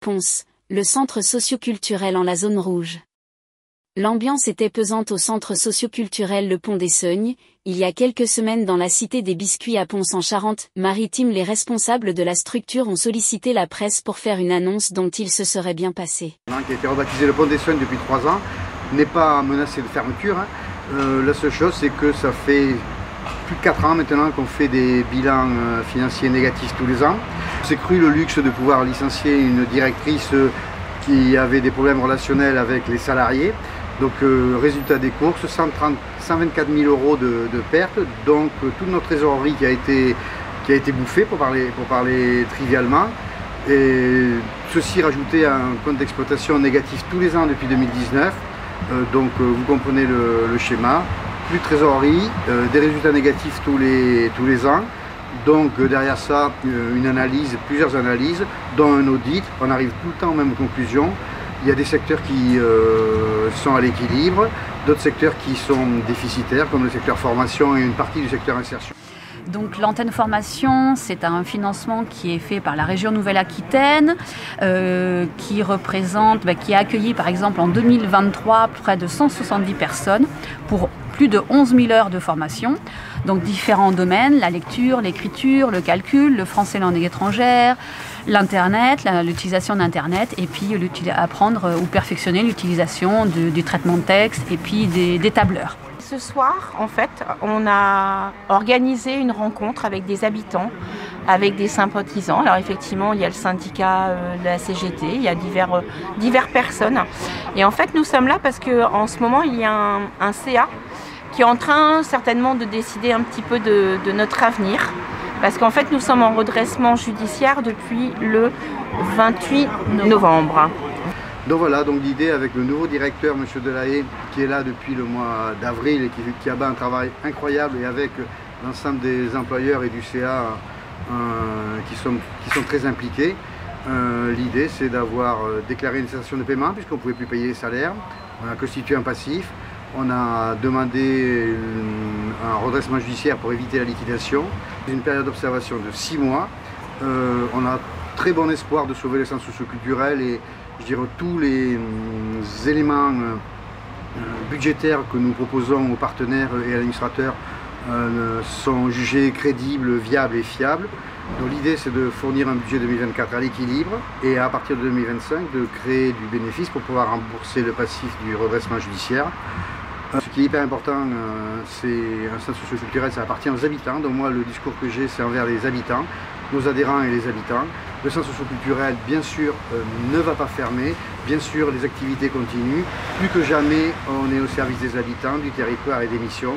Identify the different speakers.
Speaker 1: Pons, le centre socioculturel en la zone rouge. L'ambiance était pesante au centre socioculturel Le Pont des Seugnes. Il y a quelques semaines dans la cité des Biscuits à Pons en Charente-Maritime, les responsables de la structure ont sollicité la presse pour faire une annonce dont il se serait bien passé.
Speaker 2: Qui a été rebaptisé Le Pont des Seugnes depuis 3 ans, n'est pas menacé de fermeture. La seule chose, c'est que ça fait plus de 4 ans maintenant qu'on fait des bilans financiers négatifs tous les ans. On s'est cru le luxe de pouvoir licencier une directrice qui avait des problèmes relationnels avec les salariés. Donc résultat des courses, 124 000 euros de pertes, donc toute notre trésorerie qui a été bouffée pour parler trivialement. Et ceci rajouté à un compte d'exploitation négatif tous les ans depuis 2019. Donc vous comprenez le schéma, plus de trésorerie, des résultats négatifs tous les ans. Donc derrière ça, plusieurs analyses, dont un audit. On arrive tout le temps aux mêmes conclusions. Il y a des secteurs qui sont à l'équilibre, d'autres secteurs qui sont déficitaires, comme le secteur formation et une partie du secteur insertion.
Speaker 3: Donc l'antenne formation, c'est un financement qui est fait par la région Nouvelle-Aquitaine, qui a accueilli par exemple en 2023 près de 170 personnes pour plus de 11 000 heures de formation. Donc différents domaines, la lecture, l'écriture, le calcul, le français langue étrangère, l'Internet, l'utilisation d'Internet, et puis apprendre ou perfectionner l'utilisation du traitement de texte et puis des tableurs.
Speaker 4: Ce soir, en fait, on a organisé une rencontre avec des habitants, avec des sympathisants. Alors effectivement, il y a le syndicat de la CGT, il y a diverses personnes. Et en fait, nous sommes là parce qu'en ce moment, il y a un CA qui est en train certainement de décider un petit peu de notre avenir. Parce qu'en fait, nous sommes en redressement judiciaire depuis le 28 novembre.
Speaker 2: Donc voilà, donc l'idée avec le nouveau directeur, M. Delahaye, qui est là depuis le mois d'avril et qui abat un travail incroyable, et avec l'ensemble des employeurs et du CA qui sont très impliqués. L'idée, c'est d'avoir déclaré une cessation de paiement puisqu'on ne pouvait plus payer les salaires. On a constitué un passif. On a demandé un redressement judiciaire pour éviter la liquidation. Une période d'observation de 6 mois. On a très bon espoir de sauver le centre socioculturel, et je dirais tous les éléments budgétaires que nous proposons aux partenaires et à l'administrateur sont jugés crédibles, viables et fiables. Donc l'idée, c'est de fournir un budget 2024 à l'équilibre, et à partir de 2025 de créer du bénéfice pour pouvoir rembourser le passif du redressement judiciaire. Ce qui est hyper important, c'est un centre socioculturel, ça appartient aux habitants. Donc moi, le discours que j'ai, c'est envers les habitants, nos adhérents et les habitants. Le centre socioculturel, bien sûr, ne va pas fermer. Bien sûr, les activités continuent. Plus que jamais, on est au service des habitants, du territoire et des missions.